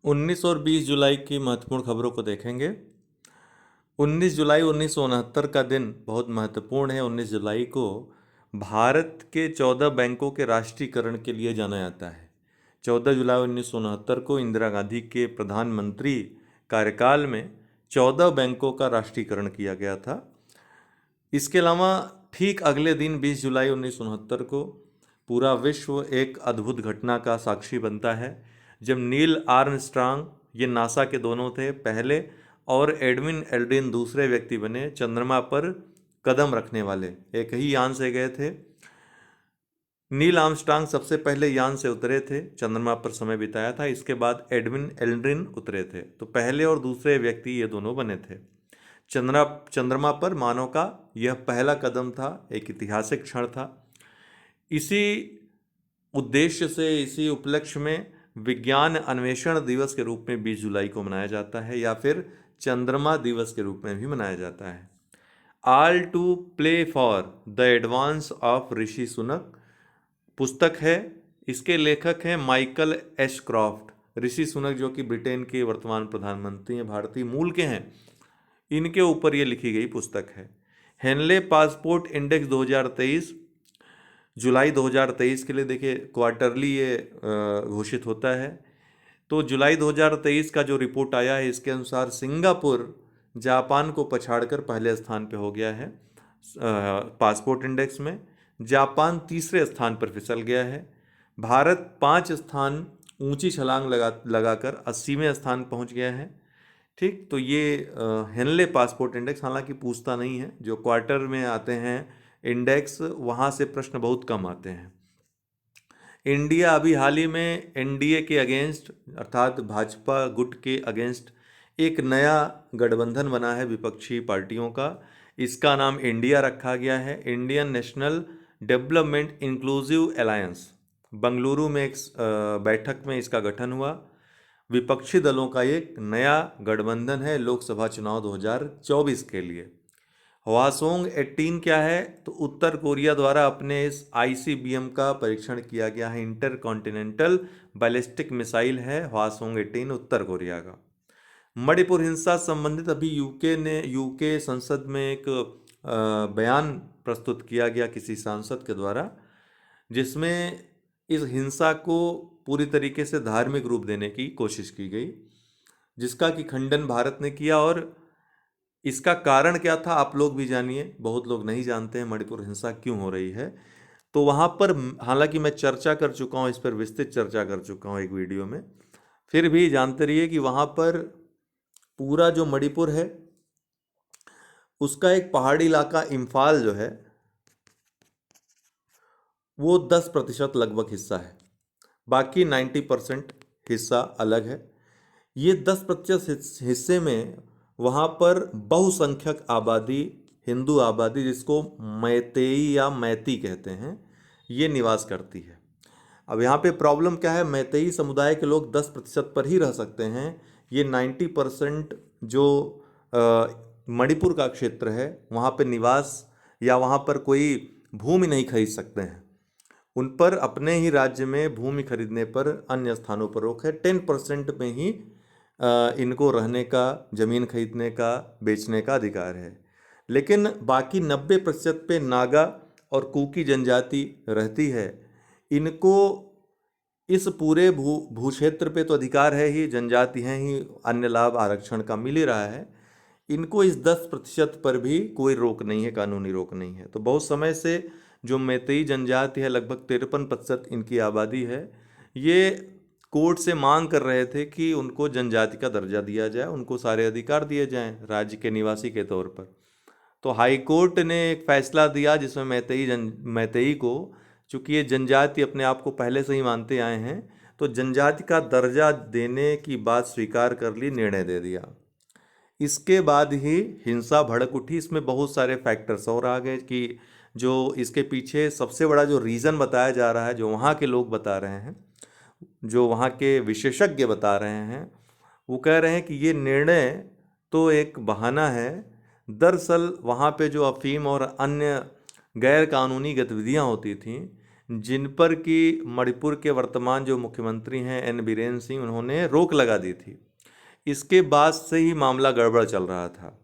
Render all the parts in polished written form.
19 और 20 जुलाई की महत्वपूर्ण खबरों को देखेंगे। 19 जुलाई 1969 का दिन बहुत महत्वपूर्ण है। 19 जुलाई को भारत के 14 बैंकों के राष्ट्रीयकरण के लिए जाना जाता है। 14 जुलाई 1969 को इंदिरा गांधी के प्रधानमंत्री कार्यकाल में 14 बैंकों का राष्ट्रीयकरण किया गया था। इसके अलावा ठीक अगले दिन 20 जुलाई 1969 को पूरा विश्व एक अद्भुत घटना का साक्षी बनता है, जब नील आर्मस्ट्रांग, ये नासा के दोनों थे पहले, और एडविन एल्ड्रिन दूसरे व्यक्ति बने चंद्रमा पर कदम रखने वाले। एक ही यान से गए थे। नील आर्मस्ट्रांग सबसे पहले यान से उतरे थे, चंद्रमा पर समय बिताया था। इसके बाद एडविन एल्ड्रिन उतरे थे। तो पहले और दूसरे व्यक्ति ये दोनों बने थे। चंद्रमा पर मानव का यह पहला कदम था, एक ऐतिहासिक क्षण था। इसी उद्देश्य से, इसी उपलक्ष्य में विज्ञान अन्वेषण दिवस के रूप में 20 जुलाई को मनाया जाता है, या फिर चंद्रमा दिवस के रूप में भी मनाया जाता है। All to play for the advance of Rishi Sunak पुस्तक है। इसके लेखक हैं माइकल एशक्रॉफ्ट। ऋषि सुनक जो कि ब्रिटेन के वर्तमान प्रधानमंत्री हैं, भारतीय मूल के हैं, इनके ऊपर ये लिखी गई पुस्तक है। हेनले पासपोर्ट इंडेक्स 2023 जुलाई 2023 के लिए देखिए क्वार्टरली ये घोषित होता है। तो जुलाई 2023 का जो रिपोर्ट आया है, इसके अनुसार सिंगापुर जापान को पछाड़कर पहले स्थान पे हो गया है पासपोर्ट इंडेक्स में। जापान तीसरे स्थान पर फिसल गया है। भारत 5 स्थान ऊंची छलांग लगाकर 80वें स्थान पहुंच गया है। ठीक, तो ये हेनले पासपोर्ट इंडेक्स हालांकि पूछता नहीं है। जो क्वार्टर में आते हैं इंडेक्स, वहाँ से प्रश्न बहुत कम आते हैं। इंडिया अभी हाल ही में एनडीए के अगेंस्ट, अर्थात भाजपा गुट के अगेंस्ट एक नया गठबंधन बना है विपक्षी पार्टियों का। इसका नाम इंडिया रखा गया है, Indian national development inclusive alliance. Bengaluru में एक बैठक में इसका गठन हुआ। विपक्षी दलों का एक नया गठबंधन है लोकसभा चुनाव 2024 के लिए। हवासोंग 18 क्या है? तो उत्तर कोरिया द्वारा अपने इस आईसीबीएम का परीक्षण किया गया है। इंटर कॉन्टिनेंटल बैलिस्टिक मिसाइल है हवासोंग 18 उत्तर कोरिया का। मणिपुर हिंसा संबंधित अभी यूके संसद में एक बयान प्रस्तुत किया गया किसी सांसद के द्वारा, जिसमें इस हिंसा को पूरी तरीके से धार्मिक रूप देने की कोशिश की गई, जिसका कि खंडन भारत ने किया। और इसका कारण क्या था आप लोग भी जानिए, बहुत लोग नहीं जानते हैं मणिपुर हिंसा क्यों हो रही है। तो वहाँ पर हालांकि मैं चर्चा कर चुका हूँ, इस पर विस्तृत चर्चा कर चुका हूँ एक वीडियो में, फिर भी जानते रहिए कि वहाँ पर पूरा जो मणिपुर है उसका एक पहाड़ी इलाका इम्फाल जो है वो 10% लगभग हिस्सा है, बाकी 90% हिस्सा अलग है। ये 10% हिस्से में वहाँ पर बहुसंख्यक आबादी, हिंदू आबादी, जिसको मैतेई या मैती कहते हैं, ये निवास करती है। अब यहाँ पे प्रॉब्लम क्या है, मैतेई समुदाय के लोग 10% पर ही रह सकते हैं। ये 90% जो मणिपुर का क्षेत्र है वहाँ पे निवास या वहाँ पर कोई भूमि नहीं खरीद सकते हैं। उन पर अपने ही राज्य में भूमि खरीदने पर अन्य स्थानों पर रोक है। 10% में ही इनको रहने का, जमीन खरीदने का, बेचने का अधिकार है। लेकिन बाकी 90% पे नागा और कुकी जनजाति रहती है। इनको इस पूरे भू क्षेत्र पे तो अधिकार है ही, जनजाति हैं ही, अन्य लाभ आरक्षण का मिल ही रहा है। इनको इस 10% पर भी कोई रोक नहीं है, कानूनी रोक नहीं है। तो बहुत समय से जो मैतेई जनजाति है, लगभग 53% इनकी आबादी है, ये कोर्ट से मांग कर रहे थे कि उनको जनजाति का दर्जा दिया जाए, उनको सारे अधिकार दिए जाएं राज्य के निवासी के तौर पर। तो हाई कोर्ट ने एक फैसला दिया जिसमें मैतेई को, चूंकि ये जनजाति अपने आप को पहले से ही मानते आए हैं, तो जनजाति का दर्जा देने की बात स्वीकार कर ली, निर्णय दे दिया। इसके बाद ही हिंसा भड़क उठी। इसमें बहुत सारे फैक्टर्स और आ गए कि जो इसके पीछे सबसे बड़ा जो रीज़न बताया जा रहा है, जो वहाँ के लोग बता रहे हैं, जो वहाँ के विशेषज्ञ बता रहे हैं, वो कह रहे हैं कि ये निर्णय तो एक बहाना है। दरअसल वहाँ पे जो अफीम और अन्य गैर कानूनी गतिविधियाँ होती थीं, जिन पर कि मणिपुर के वर्तमान जो मुख्यमंत्री हैं एन बीरेन सिंह, उन्होंने रोक लगा दी थी। इसके बाद से ही मामला गड़बड़ चल रहा था।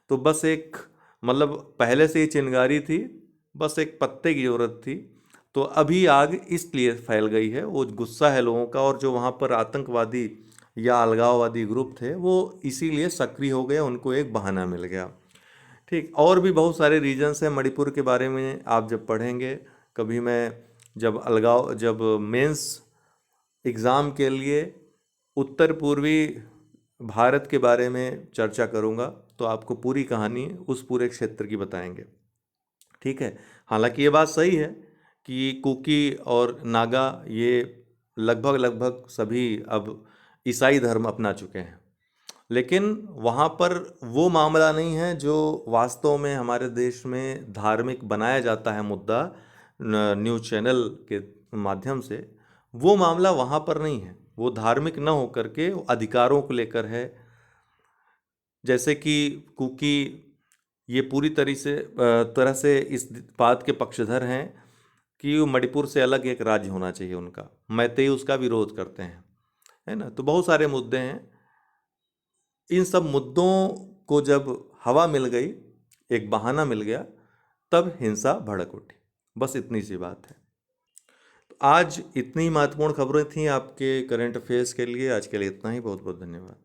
तो बस एक मतलब पहले से ही चिंगारी थी, बस एक पत्ते की ज़रूरत थी। तो अभी आग इसलिए फैल गई है, वो गुस्सा है लोगों का, और जो वहाँ पर आतंकवादी या अलगाववादी ग्रुप थे वो इसीलिए सक्रिय हो गए, उनको एक बहाना मिल गया। ठीक, और भी बहुत सारे रीजन्स हैं मणिपुर के बारे में, आप जब पढ़ेंगे कभी, मैं जब मेंस एग्ज़ाम के लिए उत्तर पूर्वी भारत के बारे में चर्चा करूंगा, तो आपको पूरी कहानी उस पूरे क्षेत्र की बताएंगे। ठीक है। हालांकि ये बात सही है कि कुकी और नागा ये लगभग लगभग सभी अब ईसाई धर्म अपना चुके हैं, लेकिन वहाँ पर वो मामला नहीं है जो वास्तव में हमारे देश में धार्मिक बनाया जाता है मुद्दा न्यूज़ चैनल के माध्यम से। वो मामला वहाँ पर नहीं है, वो धार्मिक न होकर के अधिकारों को लेकर है। जैसे कि कुकी ये पूरी तरह से इस बात के पक्षधर हैं कि वो मणिपुर से अलग एक राज्य होना चाहिए उनका। मैतेई उसका विरोध करते हैं, है ना। तो बहुत सारे मुद्दे हैं। इन सब मुद्दों को जब हवा मिल गई, एक बहाना मिल गया, तब हिंसा भड़क उठी। बस इतनी सी बात है। तो आज इतनी महत्वपूर्ण खबरें थीं आपके करंट अफेयर्स के लिए। आज के लिए इतना ही। बहुत बहुत धन्यवाद।